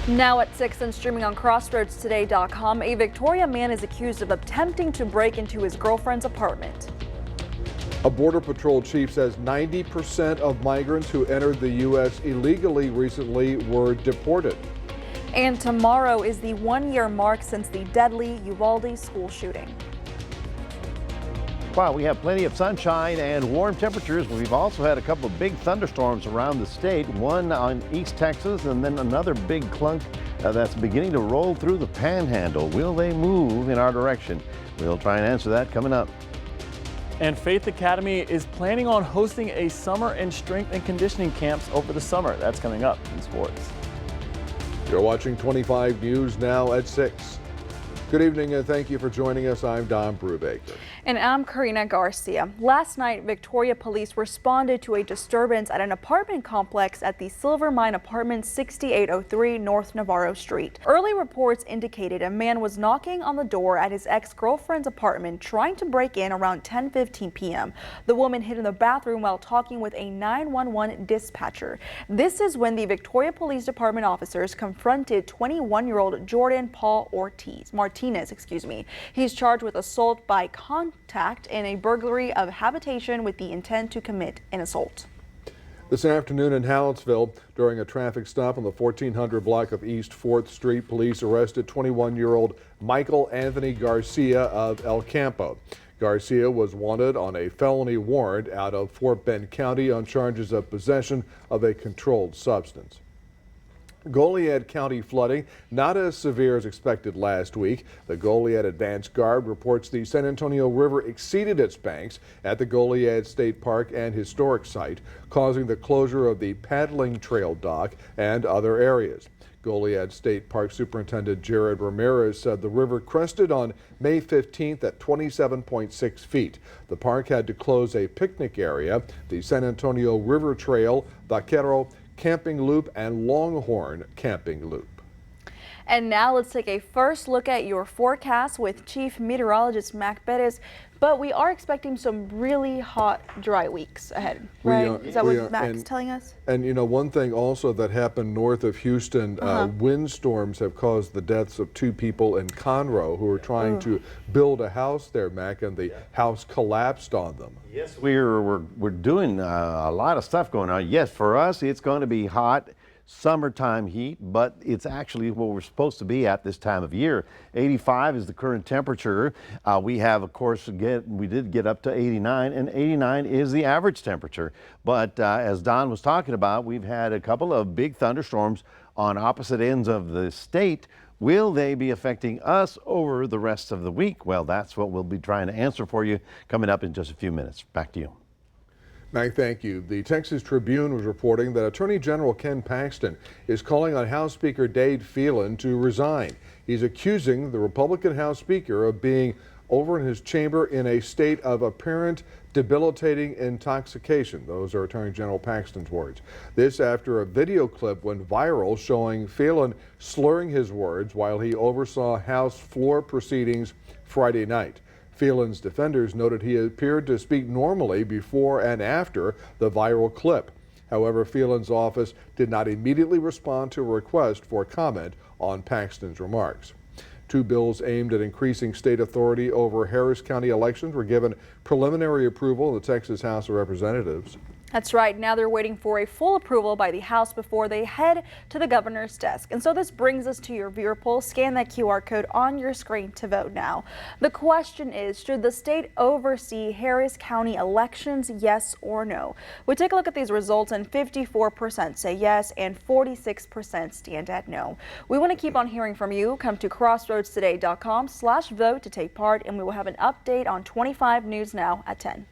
Now at 6 and streaming on CrossroadsToday.com, a Victoria man is accused of attempting to break into his girlfriend's apartment. A Border Patrol chief says 90% of migrants who entered the U.S. illegally recently were deported. And tomorrow is the 1-year mark since the deadly Uvalde school shooting. Wow, we have plenty of sunshine and warm temperatures. We've also had a couple of big thunderstorms around the state, one on East Texas and then another big clunk that's beginning to roll through the panhandle. Will they move in our direction? We'll try and answer that coming up. And Faith Academy is planning on hosting a summer and strength and conditioning camps over the summer. That's coming up in sports. You're watching 25 News now at 6. Good evening and thank you for joining us. I'm Don Brubaker. And I'm Karina Garcia. Last night, Victoria police responded to a disturbance at an apartment complex at the Silver Mine Apartment 6803 North Navarro Street. Early reports indicated a man was knocking on the door at his ex-girlfriend's apartment trying to break in around 10:15 p.m. The woman hid in the bathroom while talking with a 911 dispatcher. This is when the Victoria Police Department officers confronted 21-year-old Jordan Paul Martinez. He's charged with assault by contact and a burglary of habitation with the intent to commit an assault. This afternoon in Hallettsville, during a traffic stop on the 1400 block of East 4th Street, police arrested 21-year-old Michael Anthony Garcia of El Campo. Garcia was wanted on a felony warrant out of Fort Bend County on charges of possession of a controlled substance. Goliad County flooding not as severe as expected last week. The Goliad Advance Guard reports the San Antonio River exceeded its banks at the Goliad State Park and Historic Site, causing the closure of the paddling trail dock and other areas. Goliad State Park Superintendent Jared Ramirez said the river crested on May 15th at 27.6 feet. The park had to close a picnic area, the San Antonio River Trail, Vaquero Camping Loop, and Longhorn Camping Loop. And now let's take a first look at your forecast with Chief Meteorologist Mac Bettis. But we are expecting some really hot, dry weeks ahead, right? Is that what Mac's telling us? And you know, one thing also that happened north of Houston, windstorms have caused the deaths of 2 people in Conroe who were trying to build a house there, Mac, and the house collapsed on them. Yes, we're doing a lot of stuff going on. Yes, for us, it's going to be hot. Summertime heat, but it's actually what we're supposed to be at this time of year. 85 is the current temperature. We have, of course, we did get up to 89, and 89 is the average temperature. But as Don was talking about, we've had a couple of big thunderstorms on opposite ends of the state. Will they be affecting us over the rest of the week? Well, that's what we'll be trying to answer for you coming up in just a few minutes. Back to you. Mac, thank you. The Texas Tribune was reporting that Attorney General Ken Paxton is calling on House Speaker Dade Phelan to resign. He's accusing the Republican House Speaker of being over in his chamber in a state of apparent debilitating intoxication. Those are Attorney General Paxton's words. This after a video clip went viral showing Phelan slurring his words while he oversaw House floor proceedings Friday night. Phelan's defenders noted he appeared to speak normally before and after the viral clip. However, Phelan's office did not immediately respond to a request for comment on Paxton's remarks. 2 bills aimed at increasing state authority over Harris County elections were given preliminary approval in the Texas House of Representatives. That's right. Now they're waiting for a full approval by the House before they head to the governor's desk. And so this brings us to your viewer poll. Scan that QR code on your screen to vote now. The question is, should the state oversee Harris County elections, yes or no? We take a look at these results and 54% say yes and 46% stand at no. We want to keep on hearing from you. Come to crossroadstoday.com/vote to take part, and we will have an update on 25 News Now at 10.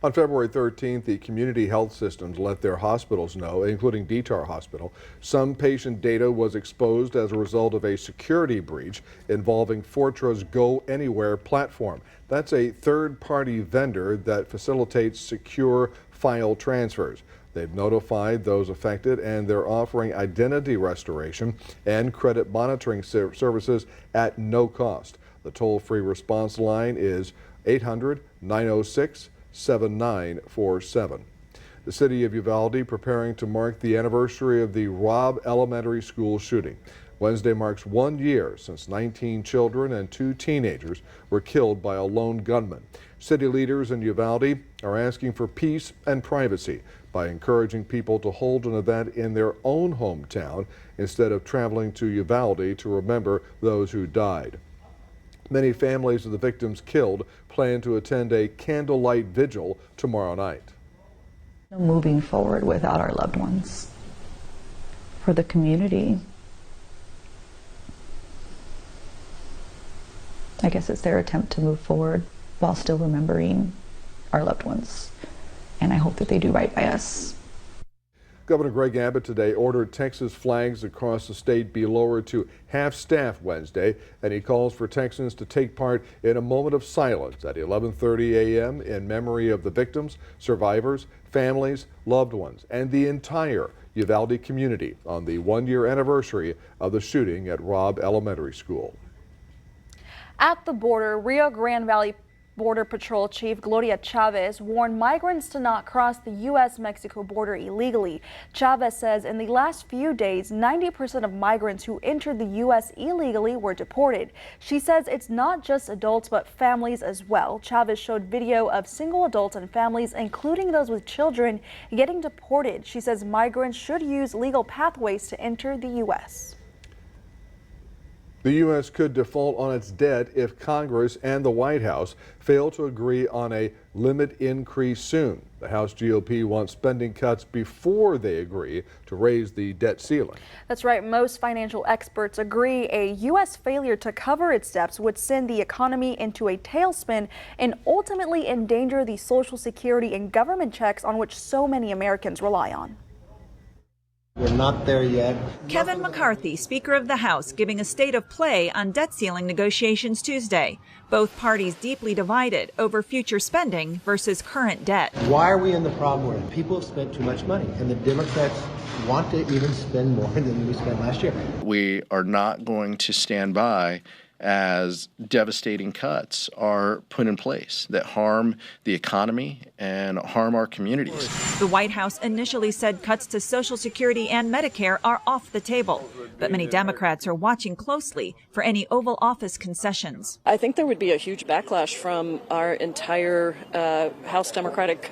On February 13th, the community health systems let their hospitals know, including DeTar Hospital, some patient data was exposed as a result of a security breach involving Fortra's Go Anywhere platform. That's a third-party vendor that facilitates secure file transfers. They've notified those affected, and they're offering identity restoration and credit monitoring services at no cost. The toll-free response line is 800-906-7947. The city of Uvalde preparing to mark the anniversary of the Robb Elementary School shooting. Wednesday marks 1 year since 19 children and 2 teenagers were killed by a lone gunman. City leaders in Uvalde are asking for peace and privacy by encouraging people to hold an event in their own hometown instead of traveling to Uvalde to remember those who died. Many families of the victims killed plan to attend a candlelight vigil tomorrow night. Moving forward without our loved ones, for the community. I guess it's their attempt to move forward while still remembering our loved ones. And I hope that they do right by us. Governor Greg Abbott today ordered Texas flags across the state be lowered to half-staff Wednesday, and he calls for Texans to take part in a moment of silence at 11:30 a.m. in memory of the victims, survivors, families, loved ones, and the entire Uvalde community on the 1-year anniversary of the shooting at Robb Elementary School. At the border, Rio Grande Valley Border Patrol Chief Gloria Chavez warned migrants to not cross the U.S.-Mexico border illegally. Chavez says in the last few days, 90% of migrants who entered the U.S. illegally were deported. She says it's not just adults but families as well. Chavez showed video of single adults and families, including those with children, getting deported. She says migrants should use legal pathways to enter the U.S. The U.S. could default on its debt if Congress and the White House fail to agree on a limit increase soon. The House GOP wants spending cuts before they agree to raise the debt ceiling. That's right. Most financial experts agree a U.S. failure to cover its debts would send the economy into a tailspin and ultimately endanger the Social Security and government checks on which so many Americans rely on. We're not there yet. Kevin McCarthy, Speaker of the House, giving a state of play on debt ceiling negotiations Tuesday. Both parties deeply divided over future spending versus current debt. Why are we in the problem we're in? People have spent too much money, and the Democrats want to even spend more than we spent last year. We are not going to stand by as devastating cuts are put in place that harm the economy and harm our communities. The White House initially said cuts to Social Security and Medicare are off the table, but many Democrats are watching closely for any Oval Office concessions. I think there would be a huge backlash from our entire House Democratic,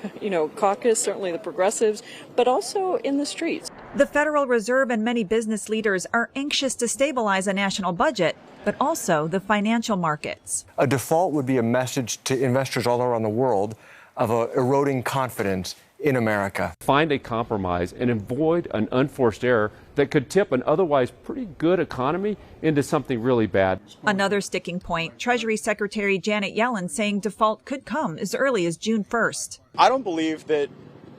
caucus, certainly the progressives, but also in the streets. The Federal Reserve and many business leaders are anxious to stabilize a national budget, but also the financial markets. A default would be a message to investors all around the world of eroding confidence in America. Find a compromise and avoid an unforced error that could tip an otherwise pretty good economy into something really bad. Another sticking point, Treasury Secretary Janet Yellen saying default could come as early as June 1st. I don't believe that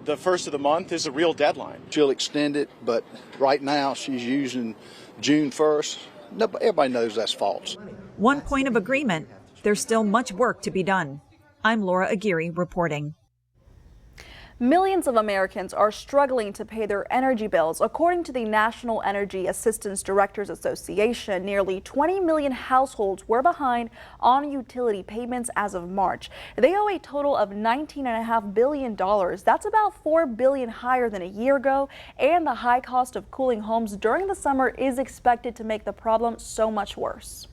the first of the month is a real deadline. She'll extend it, but right now she's using June 1st. Everybody knows that's false. One point of agreement, there's still much work to be done. I'm Laura Aguirre reporting. Millions of Americans are struggling to pay their energy bills. According to the National Energy Assistance Directors Association, nearly 20 million households were behind on utility payments as of March. They owe a total of $19.5 billion. That's about $4 billion higher than a year ago, and the high cost of cooling homes during the summer is expected to make the problem so much worse.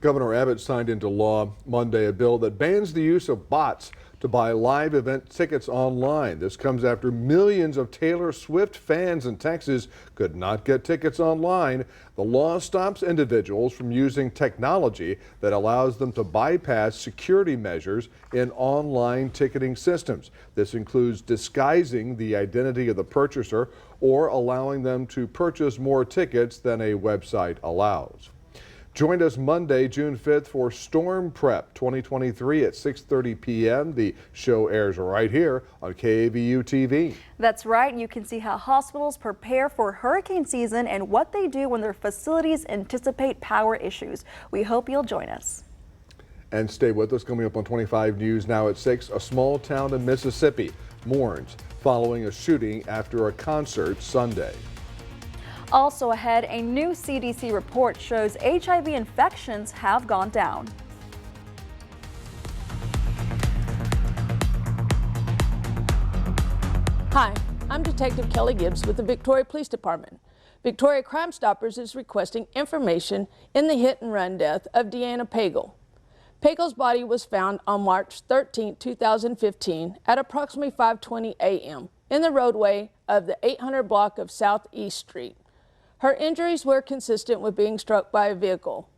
Governor Abbott signed into law Monday a bill that bans the use of bots to buy live event tickets online. This comes after millions of Taylor Swift fans in Texas could not get tickets online. The law stops individuals from using technology that allows them to bypass security measures in online ticketing systems. This includes disguising the identity of the purchaser or allowing them to purchase more tickets than a website allows. Join us Monday, June 5th for Storm Prep 2023 at 6:30 p.m. The show airs right here on KAVU TV. That's right. You can see how hospitals prepare for hurricane season and what they do when their facilities anticipate power issues. We hope you'll join us. And stay with us. Coming up on 25 News now at 6, a small town in Mississippi mourns following a shooting after a concert Sunday. Also ahead, a new CDC report shows HIV infections have gone down. I'm Detective Kelly Gibbs with the Victoria Police Department. Victoria Crime Stoppers is requesting information in the hit-and-run death of Deanna Pagel. Pagel's body was found on March 13, 2015 at approximately 5:20 a.m. in the roadway of the 800 block of Southeast Street. Her injuries were consistent with being struck by a vehicle.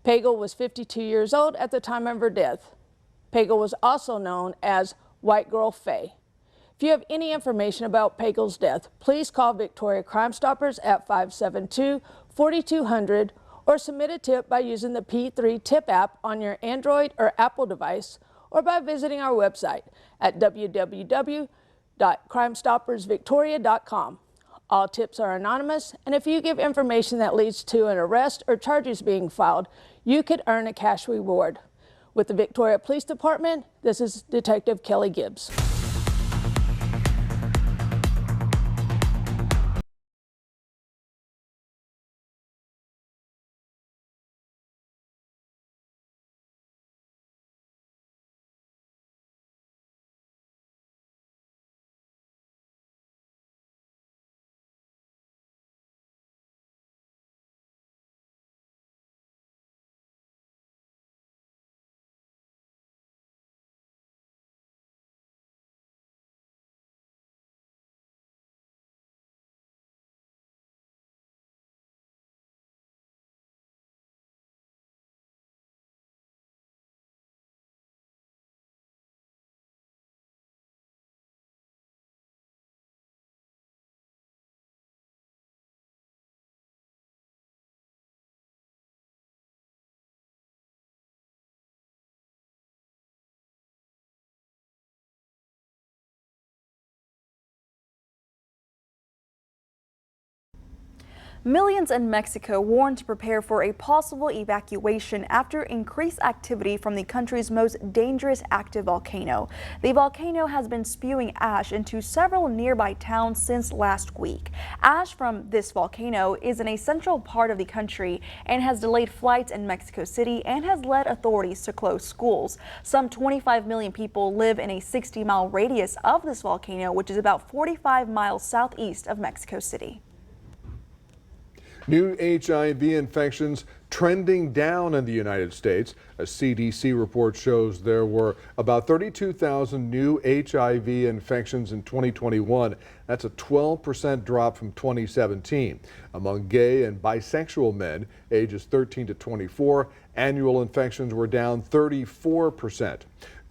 Pagel was 52 years old at the time of her death. Pagel was also known as White Girl Faye. If you have any information about Pagel's death, please call Victoria Crime Stoppers at 572-4200 or submit a tip by using the P3 Tip app on your Android or Apple device or by visiting our website at www.crimestoppersvictoria.com. All tips are anonymous, and if you give information that leads to an arrest or charges being filed, you could earn a cash reward. With the Victoria Police Department, this is Detective Kelly Gibbs. Millions in Mexico warned to prepare for a possible evacuation after increased activity from the country's most dangerous active volcano. The volcano has been spewing ash into several nearby towns since last week. Ash from this volcano is in a central part of the country and has delayed flights in Mexico City and has led authorities to close schools. Some 25 million people live in a 60-mile radius of this volcano, which is about 45 miles southeast of Mexico City. New HIV infections trending down in the United States. A CDC report shows there were about 32,000 new HIV infections in 2021. That's a 12% drop from 2017. Among gay and bisexual men ages 13 to 24, annual infections were down 34%.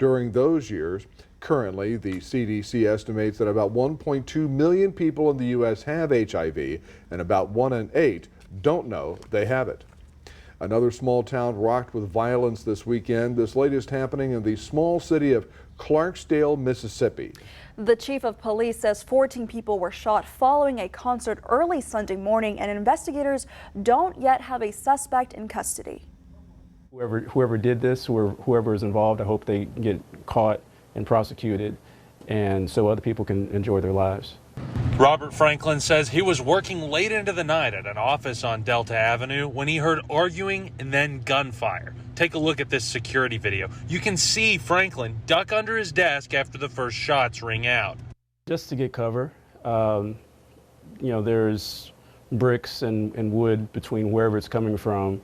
During those years, currently, the CDC estimates that about 1.2 million people in the U.S. have HIV, and about 1 in 8 don't know they have it. Another small town rocked with violence this weekend. This latest happening in the small city of Clarksdale, Mississippi. The chief of police says 14 people were shot following a concert early Sunday morning, and investigators don't yet have a suspect in custody. Whoever did this, or whoever is involved, I hope they get caught and prosecuted, and so other people can enjoy their lives. Robert Franklin says he was working late into the night at an office on Delta Avenue when he heard arguing and then gunfire. Take a look at this security video. You can see Franklin duck under his desk after the first shots ring out. Just to get cover. There's bricks and wood between wherever it's coming from,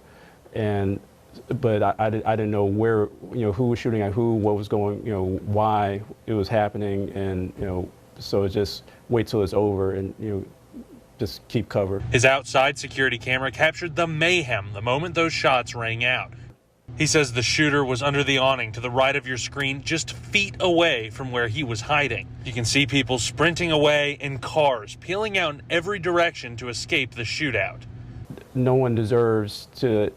but I didn't know where, who was shooting at who, what was going, why it was happening, and so just wait till it's over and just keep cover. His outside security camera captured the mayhem the moment those shots rang out. He says the shooter was under the awning to the right of your screen, just feet away from where he was hiding. You can see people sprinting away and cars peeling out in every direction to escape the shootout. No one deserves to,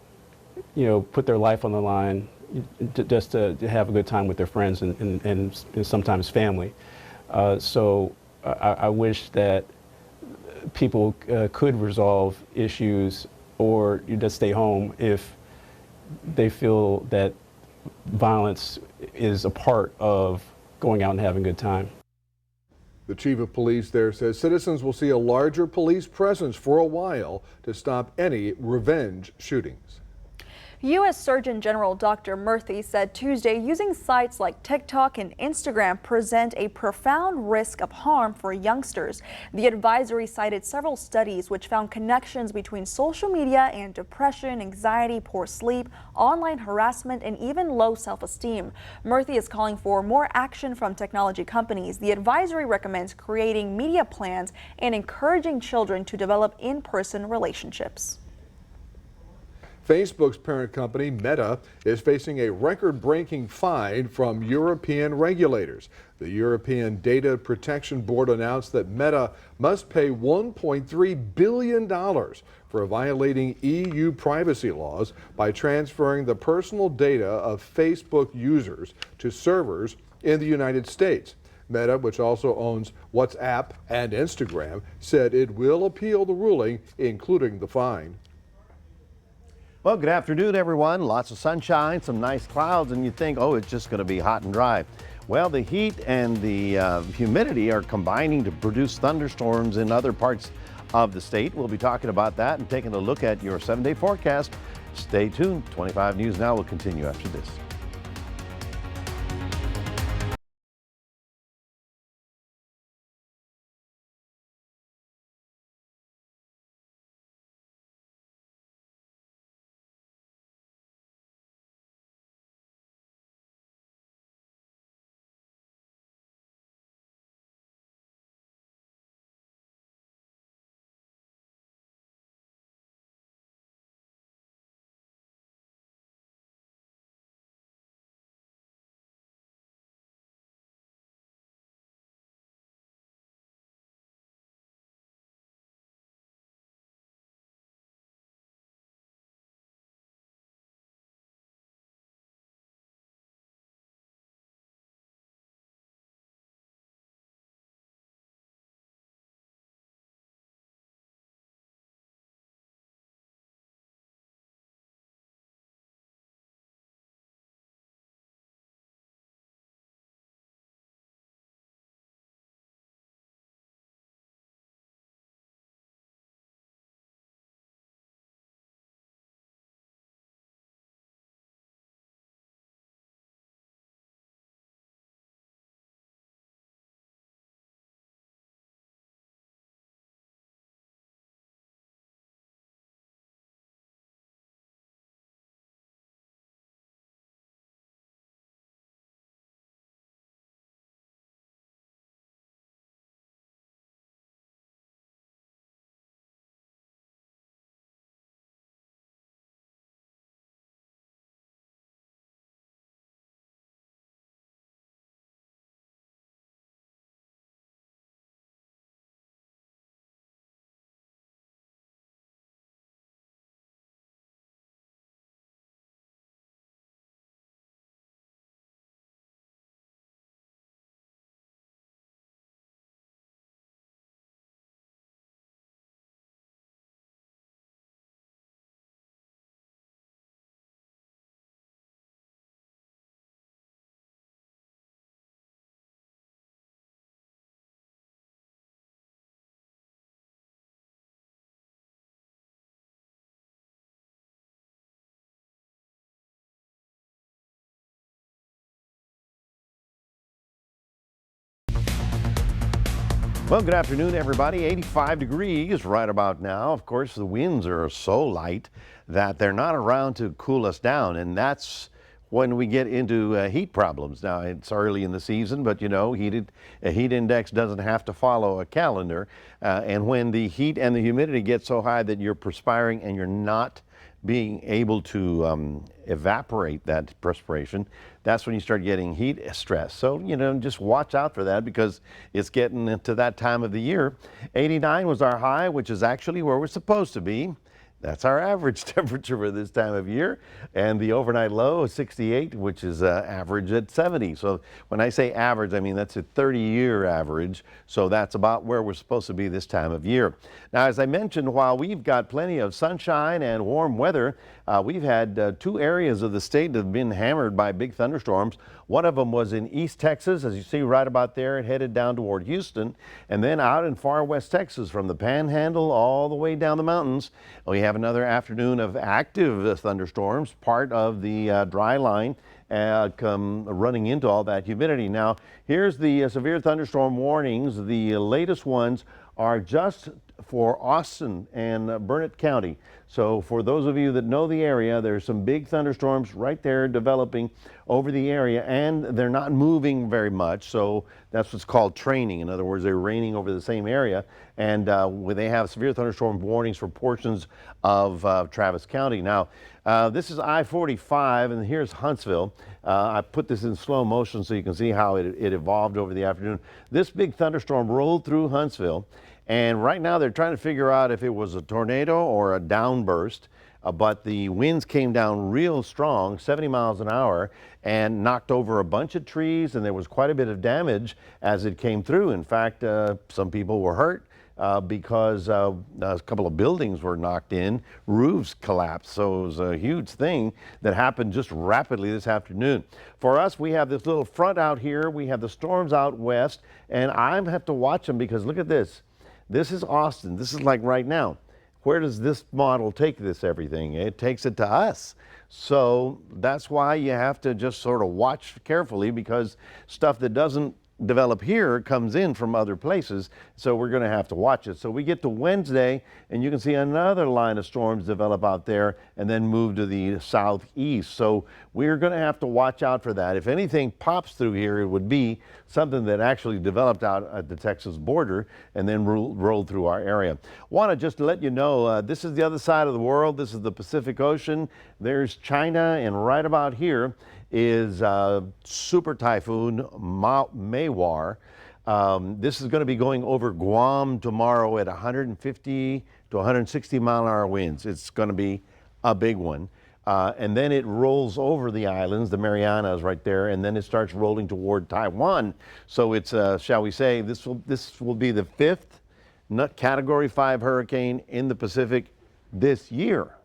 put their life on the line just to have a good time with their friends and sometimes family. So I wish that people could resolve issues or just stay home if they feel that violence is a part of going out and having a good time. The chief of police there says citizens will see a larger police presence for a while to stop any revenge shootings. U.S. Surgeon General Dr. Murthy said Tuesday using sites like TikTok and Instagram present a profound risk of harm for youngsters. The advisory cited several studies which found connections between social media and depression, anxiety, poor sleep, online harassment, and even low self-esteem. Murthy is calling for more action from technology companies. The advisory recommends creating media plans and encouraging children to develop in-person relationships. Facebook's parent company, Meta, is facing a record-breaking fine from European regulators. The European Data Protection Board announced that Meta must pay $1.3 billion for violating EU privacy laws by transferring the personal data of Facebook users to servers in the United States. Meta, which also owns WhatsApp and Instagram, said it will appeal the ruling, including the fine. Well, good afternoon, everyone. Lots of sunshine, some nice clouds, and you think, oh, it's just going to be hot and dry. Well, the heat and the humidity are combining to produce thunderstorms in other parts of the state. We'll be talking about that and taking a look at your 7-day forecast. Stay tuned. 25 News Now will continue after this. Well, good afternoon, everybody. 85 degrees right about now. Of course, the winds are so light that they're not around to cool us down, and that's when we get into heat problems. Now, it's early in the season, but you know, a heat index doesn't have to follow a calendar. And when the heat and the humidity get so high that you're perspiring and you're not being able to evaporate that perspiration, that's when you start getting heat stress. So, you know, just watch out for that because it's getting into that time of the year. 89 was our high, which is actually where we're supposed to be. That's our average temperature for this time of year. And the overnight low is 68, which is average at 70. So when I say average, I mean that's a 30-year average. So that's about where we're supposed to be this time of year. Now, as I mentioned, while we've got plenty of sunshine and warm weather, we've had two areas of the state that have been hammered by big thunderstorms. One of them was in East Texas, as you see right about there, it headed down toward Houston. And then out in far west Texas, from the Panhandle all the way down the mountains, we have have another afternoon of active thunderstorms, part of the dry line come running into all that humidity. Now, here's the severe thunderstorm warnings. The latest ones are just for Austin and Burnett County. So for those of you that know the area, there's some big thunderstorms right there developing over the area, and they're not moving very much. So that's what's called training. In other words, they're raining over the same area, and they have severe thunderstorm warnings for portions of Travis County. Now, this is I-45, and here's Huntsville. I put this in slow motion so you can see how it evolved over the afternoon. This big thunderstorm rolled through Huntsville, and right now they're trying to figure out if it was a tornado or a downburst. But the winds came down real strong, 70 miles an hour, and knocked over a bunch of trees, and there was quite a bit of damage as it came through. In fact, some people were hurt because a couple of buildings were knocked in, roofs collapsed. So it was a huge thing that happened just rapidly this afternoon. For us, we have this little front out here. We have the storms out west, and I have to watch them because look at this. This is Austin. This is like right now. Where does this model take this everything? It takes it to us. So that's why you have to just sort of watch carefully, because stuff that doesn't develop here comes in from other places. So we're going to have to watch it. So we get to Wednesday and you can see another line of storms develop out there and then move to the southeast. So we're going to have to watch out for that. If anything pops through here, it would be something that actually developed out at the Texas border and then rolled through our area. Want to just let you know, this is the other side of the world. This is the Pacific Ocean. There's China, and right about here is super typhoon Mawar. This is going to be going over Guam tomorrow at 150 to 160 mile-an-hour winds. It's going to be a big one. And then it rolls over the islands, the Marianas right there, and then it starts rolling toward Taiwan. So it's, shall we say, this will be the 5th Category 5 hurricane in the Pacific this year.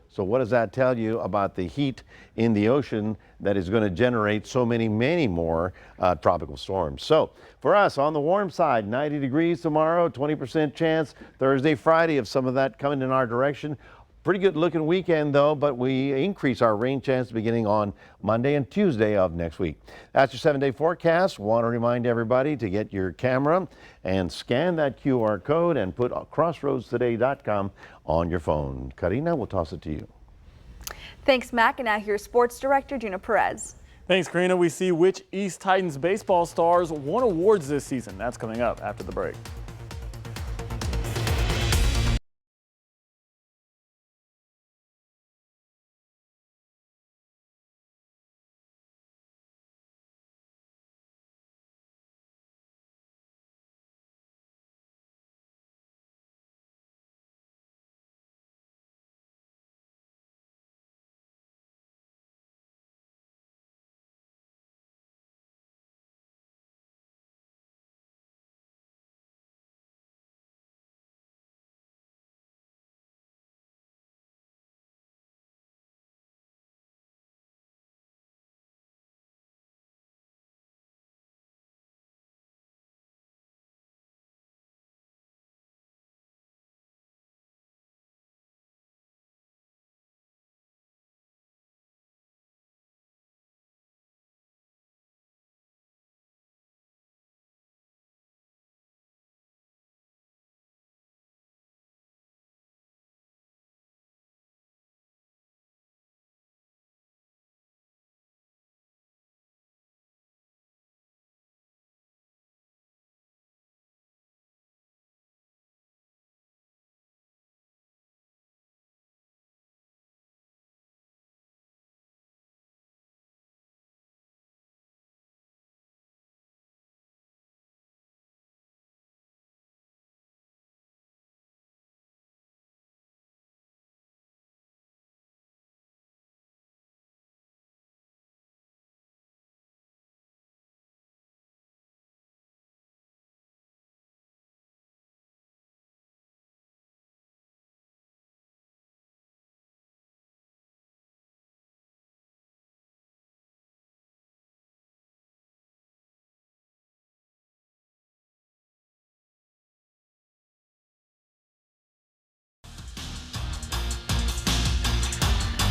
So what does that tell you about the heat in the ocean that is going to generate so many more tropical storms? So for us, on the warm side, 90 degrees tomorrow, 20% chance Thursday, Friday of some of that coming in our direction. Pretty good looking weekend though, but we increase our rain chance beginning on Monday and Tuesday of next week. That's your 7-day forecast. Want to remind everybody to get your camera and scan that QR code and put crossroadstoday.com on your phone. Karina, we'll toss it to you. Thanks, Mac. And now here's Sports Director Gina Perez. Thanks, Karina. We see which East Titans baseball stars won awards this season. That's coming up after the break.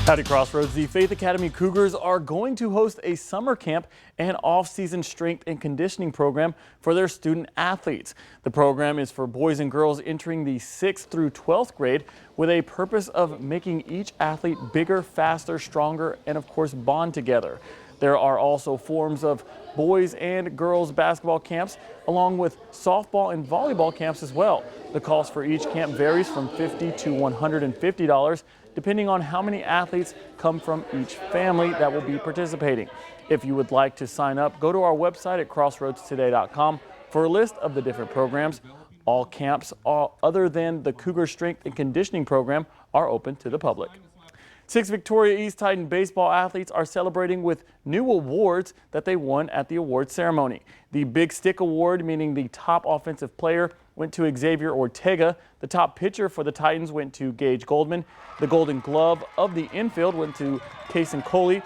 Howdy Crossroads. The Faith Academy Cougars are going to host a summer camp and off-season strength and conditioning program for their student athletes. The program is for boys and girls entering the 6th through 12th grade with a purpose of making each athlete bigger, faster, stronger, and of course bond together. There are also forms of boys and girls basketball camps along with softball and volleyball camps as well. The cost for each camp varies from $50 to $150 depending on how many athletes come from each family that will be participating. If you would like to sign up, go to our website at crossroadstoday.com for a list of the different programs. All camps other than the Cougar Strength and Conditioning Program are open to the public. 6 Victoria East Titan baseball athletes are celebrating with new awards that they won at the award ceremony. The Big Stick Award, meaning the top offensive player, went to Xavier Ortega. The top pitcher for the Titans went to Gage Goldman. The Golden Glove of the infield went to Kason Coley,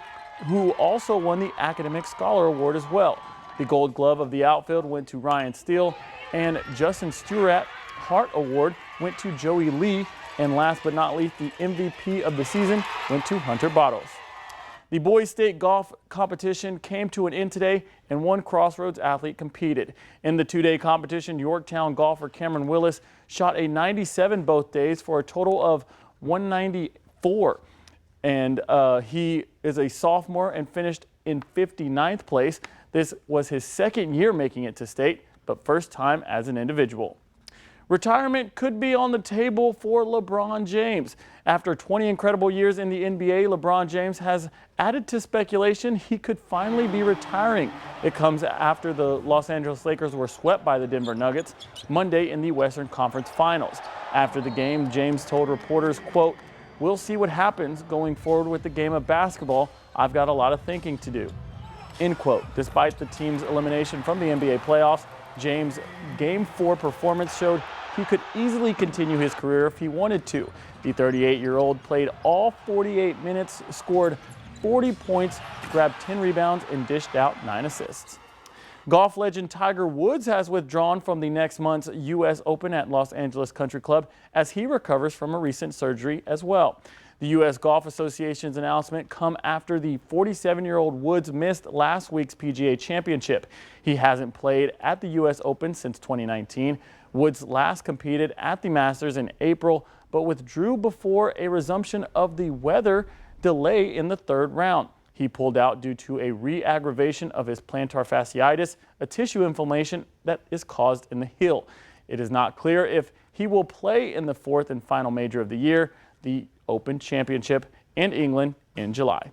who also won the Academic Scholar Award as well. The Gold Glove of the outfield went to Ryan Steele, and Justin Stewart Hart Award went to Joey Lee. And last but not least, the MVP of the season went to Hunter Bottles. The boys state golf competition came to an end today and one Crossroads athlete competed. In the two-day competition, Yorktown golfer Cameron Willis shot a 97 both days for a total of 194. And he is a sophomore and finished in 59th place. This was his second year making it to state, but first time as an individual. Retirement could be on the table for LeBron James. After 20 incredible years in the NBA, LeBron James has added to speculation he could finally be retiring. It comes after the Los Angeles Lakers were swept by the Denver Nuggets Monday in the Western Conference Finals. After the game, James told reporters, quote, "We'll see what happens going forward with the game of basketball. I've got a lot of thinking to do." End quote. Despite the team's elimination from the NBA playoffs, James' Game 4 performance showed he could easily continue his career if he wanted to. The 38-year-old played all 48 minutes, scored 40 points, grabbed 10 rebounds, and dished out 9 assists. Golf legend Tiger Woods has withdrawn from the next month's U.S. Open at Los Angeles Country Club as he recovers from a recent surgery as well. The U.S. Golf Association's announcement come after the 47-year-old Woods missed last week's PGA Championship. He hasn't played at the U.S. Open since 2019. Woods last competed at the Masters in April, but withdrew before a resumption of the weather delay in the third round. He pulled out due to a re-aggravation of his plantar fasciitis, a tissue inflammation that is caused in the heel. It is not clear if he will play in the fourth and final major of the year, the Open Championship in England in July.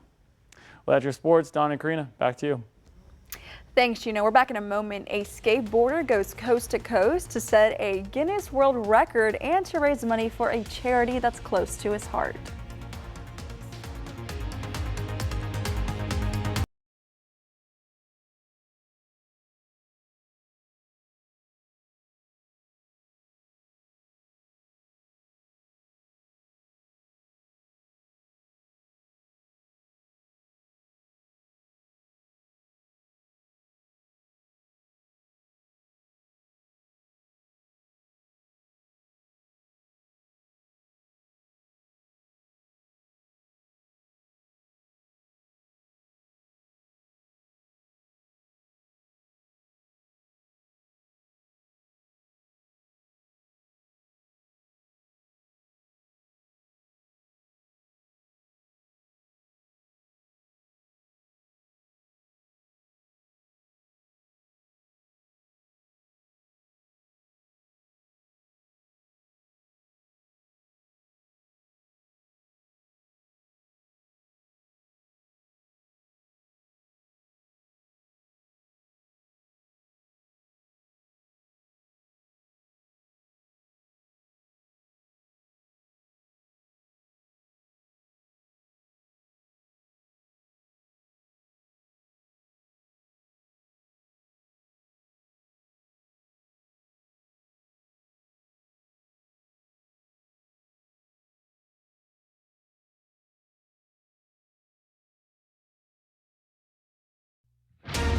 Well, that's your sports. Don and Karina, back to you. Thanks, Gino. We're back in a moment. A skateboarder goes coast to coast to set a Guinness World Record and to raise money for a charity that's close to his heart.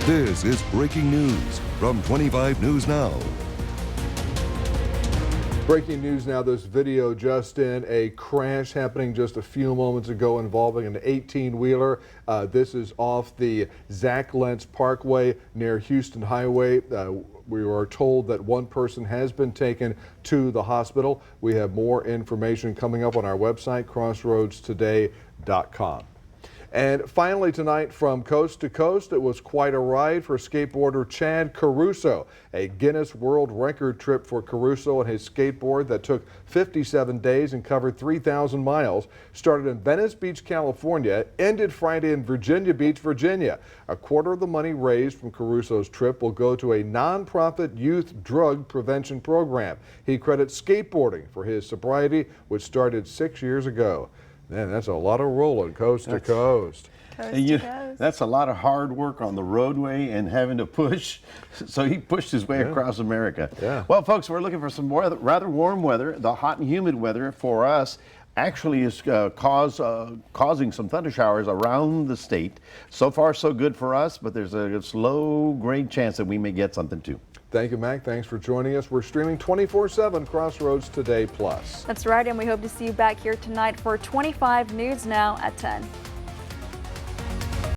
This is breaking news from 25 News Now. Breaking news now, this video just in, a crash happening just a few moments ago involving an 18-wheeler. This is off the Zach Lentz Parkway near Houston Highway. We are told that one person has been taken to the hospital. We have more information coming up on our website, crossroadstoday.com. And finally tonight, from coast to coast, it was quite a ride for skateboarder Chad Caruso. A Guinness World Record trip for Caruso and his skateboard that took 57 days and covered 3,000 miles. Started in Venice Beach, California, ended Friday in Virginia Beach, Virginia. A quarter of the money raised from Caruso's trip will go to a nonprofit youth drug prevention program. He credits skateboarding for his sobriety, which started 6 years ago. Man, that's a lot of rolling coast to coast. That's a lot of hard work on the roadway and having to push. So he pushed his way across America. Well, folks, we're looking for some more rather warm weather. The hot and humid weather for us actually is causing some thunder showers around the state. So far, so good for us, but there's a slow, great chance that we may get something too. Thank you, Mac. Thanks for joining us. We're streaming 24/7 Crossroads Today Plus. That's right, and we hope to see you back here tonight for 25 News Now at 10.